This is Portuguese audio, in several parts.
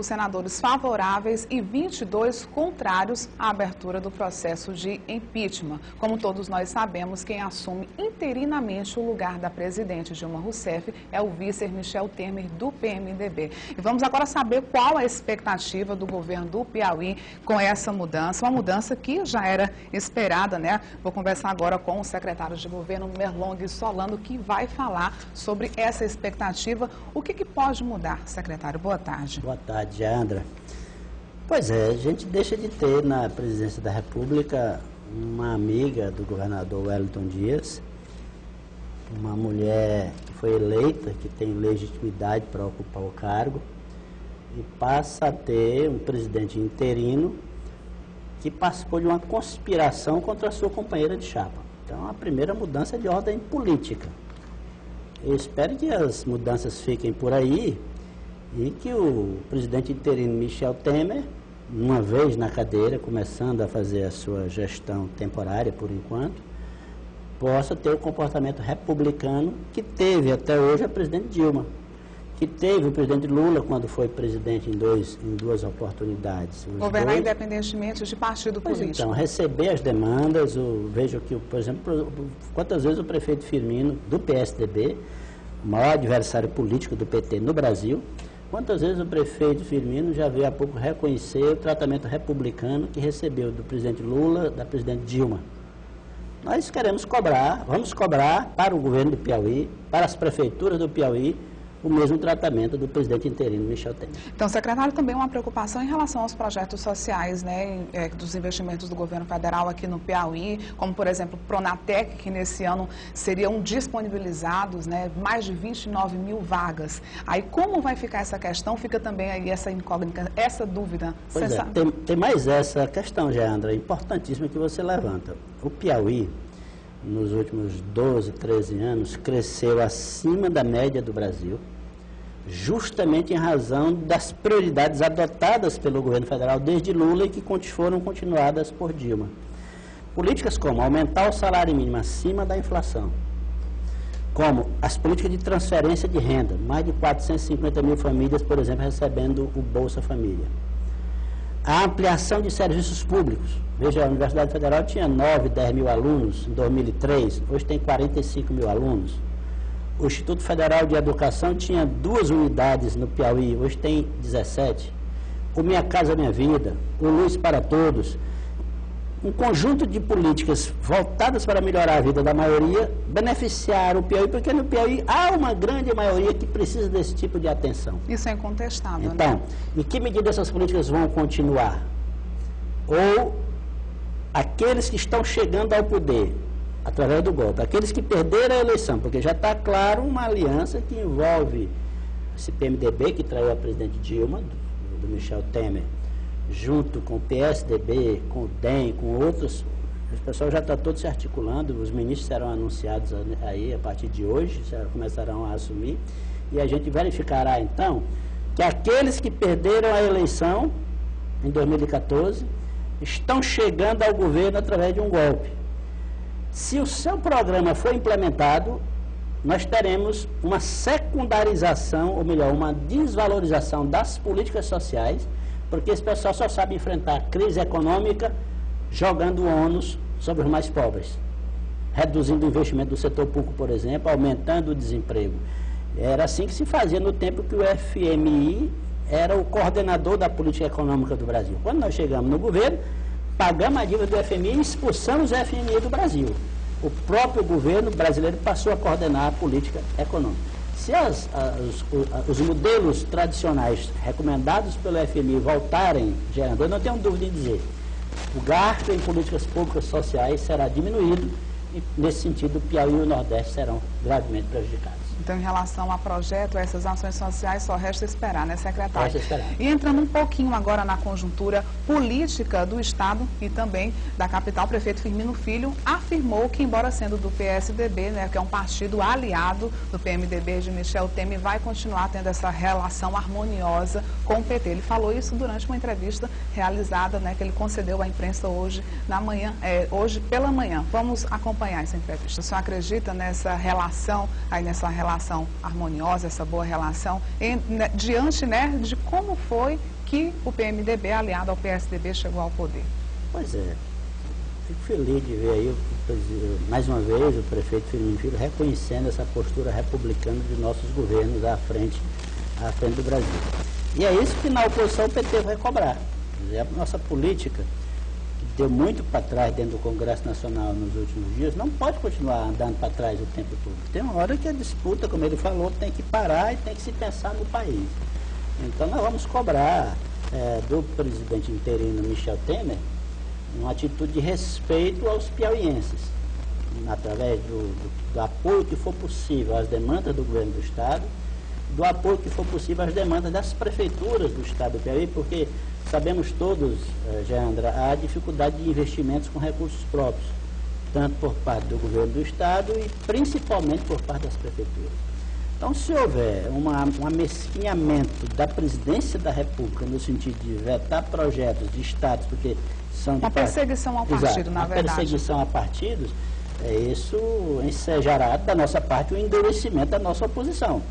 Os senadores favoráveis e 22 contrários à abertura do processo de impeachment. Como todos nós sabemos, quem assume interinamente o lugar da presidente Dilma Rousseff é o vice Michel Temer, do PMDB. E vamos agora saber qual a expectativa do governo do Piauí com essa mudança, uma mudança que já era esperada, né? Vou conversar agora com o secretário de governo, Merlong Solano, que vai falar sobre essa expectativa. O que pode mudar, secretário? Boa tarde. Boa tarde, Andra. Pois é, a gente deixa de ter na presidência da República uma amiga do governador Wellington Dias, uma mulher que foi eleita, que tem legitimidade para ocupar o cargo, e passa a ter um presidente interino que participou de uma conspiração contra a sua companheira de chapa. Então, a primeira mudança é de ordem política. Eu espero que as mudanças fiquem por aí e que o presidente interino Michel Temer, uma vez na cadeira, começando a fazer a sua gestão temporária por enquanto, possa ter o comportamento republicano que teve até hoje a presidente Dilma, que teve o presidente Lula quando foi presidente em duas oportunidades. Governar independentemente de partido político. Então, receber as demandas, vejo que, por exemplo, quantas vezes o prefeito Firmino, do PSDB, o maior adversário político do PT no Brasil, quantas vezes o prefeito Firmino já veio há pouco reconhecer o tratamento republicano que recebeu do presidente Lula, da presidente Dilma. Nós queremos cobrar, vamos cobrar para o governo do Piauí, para as prefeituras do Piauí, o mesmo tratamento do presidente interino Michel Temer. Então, secretário, também uma preocupação em relação aos projetos sociais, né, dos investimentos do governo federal aqui no Piauí, como, por exemplo, o Pronatec, que nesse ano seriam disponibilizados, né, mais de 29 mil vagas. Aí, como vai ficar essa questão? Fica também aí essa incógnita, essa dúvida. Pois é, tem mais essa questão, Geandra, importantíssima que você levanta. O Piauí, nos últimos 12, 13 anos, cresceu acima da média do Brasil, justamente em razão das prioridades adotadas pelo governo federal desde Lula e que foram continuadas por Dilma. Políticas como aumentar o salário mínimo acima da inflação, como as políticas de transferência de renda, mais de 450 mil famílias, por exemplo, recebendo o Bolsa Família. A ampliação de serviços públicos. Veja, a Universidade Federal tinha 9, 10 mil alunos em 2003, hoje tem 45 mil alunos. O Instituto Federal de Educação tinha 2 unidades no Piauí, hoje tem 17. O Minha Casa Minha Vida, o Luz para Todos. Um conjunto de políticas voltadas para melhorar a vida da maioria, beneficiar o Piauí, porque no Piauí há uma grande maioria que precisa desse tipo de atenção. Isso é incontestável, então, né? Em que medida essas políticas vão continuar? Ou aqueles que estão chegando ao poder, através do golpe, aqueles que perderam a eleição, porque já está claro uma aliança que envolve esse PMDB, que traiu a presidente Dilma, do Michel Temer, junto com o PSDB, com o DEM, com outros, o pessoal já está todo se articulando, os ministros serão anunciados aí a partir de hoje, já começarão a assumir, e a gente verificará então que aqueles que perderam a eleição em 2014 estão chegando ao governo através de um golpe. Se o seu programa for implementado, nós teremos uma secundarização, ou melhor, uma desvalorização das políticas sociais, porque esse pessoal só sabe enfrentar a crise econômica jogando ônus sobre os mais pobres, reduzindo o investimento do setor público, por exemplo, aumentando o desemprego. Era assim que se fazia no tempo que o FMI era o coordenador da política econômica do Brasil. Quando nós chegamos no governo, pagamos a dívida do FMI e expulsamos o FMI do Brasil. O próprio governo brasileiro passou a coordenar a política econômica. Se os modelos tradicionais recomendados pelo FMI voltarem, eu não tenho dúvida em dizer, o gasto em políticas públicas sociais será diminuído e, nesse sentido, o Piauí e o Nordeste serão gravemente prejudicados. Então, em relação a projeto, essas ações sociais, só resta esperar, né, secretário? Resta esperar. E entrando um pouquinho agora na conjuntura política do Estado e também da capital, o prefeito Firmino Filho afirmou que, embora sendo do PSDB, né, que é um partido aliado do PMDB de Michel Temer, vai continuar tendo essa relação harmoniosa com com o PT. Ele falou isso durante uma entrevista realizada, né, que ele concedeu à imprensa hoje pela manhã. Vamos acompanhar essa entrevista. O senhor acredita nessa relação harmoniosa, essa boa relação, diante, né, de como foi que o PMDB, aliado ao PSDB, chegou ao poder? Pois é. Fico feliz de ver aí, mais uma vez, o prefeito Firmino Filho reconhecendo essa postura republicana de nossos governos à frente do Brasil. E é isso que na oposição o PT vai cobrar. A nossa política, que deu muito para trás dentro do Congresso Nacional nos últimos dias, não pode continuar andando para trás o tempo todo. Tem uma hora que a disputa, como ele falou, tem que parar e tem que se pensar no país. Então nós vamos cobrar do presidente interino Michel Temer uma atitude de respeito aos piauienses, através do apoio que for possível às demandas do governo do Estado, do apoio que for possível às demandas das prefeituras do Estado do Piauí, porque sabemos todos, Geandra, a dificuldade de investimentos com recursos próprios, tanto por parte do governo do Estado e principalmente por parte das prefeituras. Então, se houver um amesquinhamento da presidência da República no sentido de vetar projetos de estados, porque são uma perseguição ao partido, na verdade. Uma perseguição a partidos, isso ensejará da nossa parte o endurecimento da nossa oposição.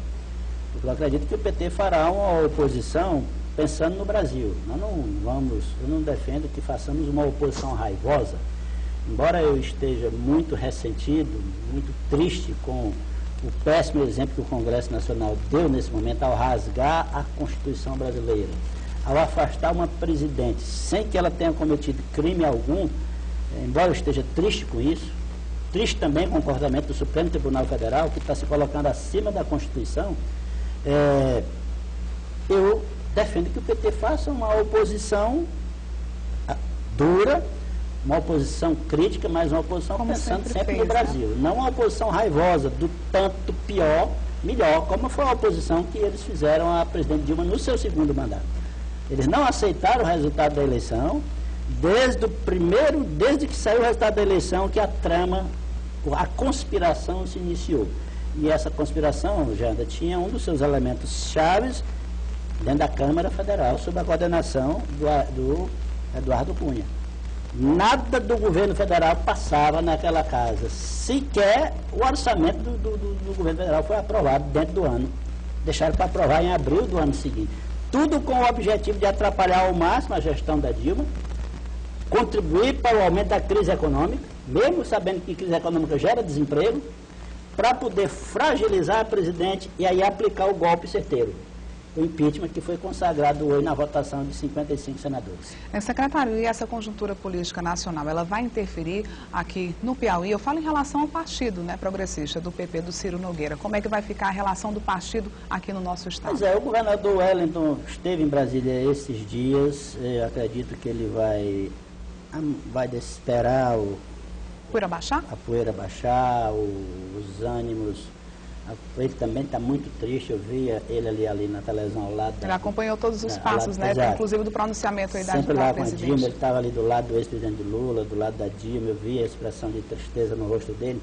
Eu acredito que o PT fará uma oposição pensando no Brasil. Eu não defendo que façamos uma oposição raivosa, embora eu esteja muito ressentido, muito triste com o péssimo exemplo que o Congresso Nacional deu nesse momento ao rasgar a Constituição brasileira, ao afastar uma presidente sem que ela tenha cometido crime algum, embora eu esteja triste com isso, triste também com o comportamento do Supremo Tribunal Federal, que está se colocando acima da Constituição, eu defendo que o PT faça uma oposição dura, uma oposição crítica, mas uma oposição como pensando sempre no Brasil. Né? Não uma oposição raivosa, do tanto pior, melhor, como foi a oposição que eles fizeram à presidente Dilma no seu segundo mandato. Eles não aceitaram o resultado da eleição, desde que saiu o resultado da eleição, que a trama, a conspiração se iniciou. E essa conspiração, Janda, tinha um dos seus elementos chaves dentro da Câmara Federal, sob a coordenação do Eduardo Cunha. Nada do governo federal passava naquela casa. Sequer o orçamento do governo federal foi aprovado dentro do ano. Deixaram para aprovar em abril do ano seguinte. Tudo com o objetivo de atrapalhar ao máximo a gestão da Dilma, contribuir para o aumento da crise econômica, mesmo sabendo que crise econômica gera desemprego, para poder fragilizar a presidente e aí aplicar o golpe certeiro. O impeachment que foi consagrado hoje na votação de 55 senadores. Secretário, e essa conjuntura política nacional, ela vai interferir aqui no Piauí? Eu falo em relação ao partido, né, progressista, do PP, do Ciro Nogueira. Como é que vai ficar a relação do partido aqui no nosso estado? Pois o governador Wellington esteve em Brasília esses dias. Eu acredito que ele vai esperar a poeira baixar, os ânimos. Ele também está muito triste, eu via ele ali na televisão ao lado. Ele acompanhou todos os passos, né? Inclusive do pronunciamento aí da presidente. Sempre lá com a presidente. Dilma, ele estava ali do lado do ex-presidente Lula, do lado da Dilma, eu via a expressão de tristeza no rosto dele.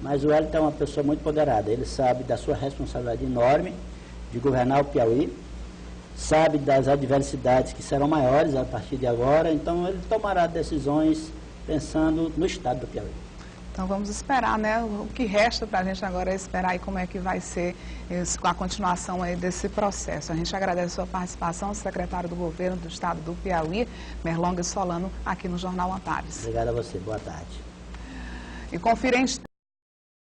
Mas o Wellington é uma pessoa muito poderada, ele sabe da sua responsabilidade enorme de governar o Piauí, sabe das adversidades que serão maiores a partir de agora, então ele tomará decisões pensando no estado do Piauí. Então vamos esperar, né? O que resta para a gente agora é esperar aí como é que vai ser a continuação aí desse processo. A gente agradece a sua participação, secretário do Governo do Estado do Piauí, Merlong Solano, aqui no Jornal Antares. Obrigado a você, boa tarde. E confira em